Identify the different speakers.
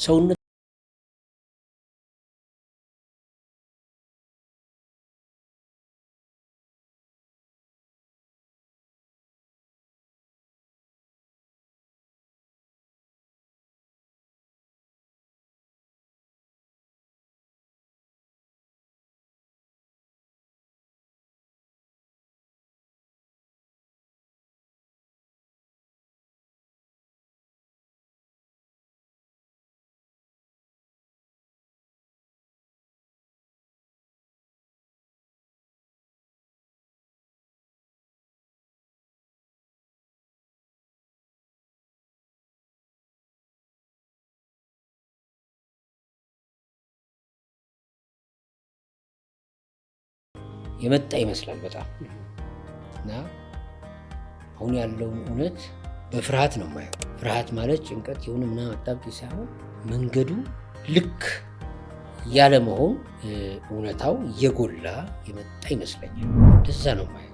Speaker 1: ሰውነት የመጣ ይመስላል በጣም እና አሁን ያለውን እውነት በፍርሃት ነው የማየው። ፍርሃት ማለት ጭንቀት የሆነ ምናምን አጣብቂኝ ሳይሆን መንገዱ ልክ ያለ መሆን እውነታው እየጎላ የመጣ ይመስለኛል። እንደዛ ነው የማየው።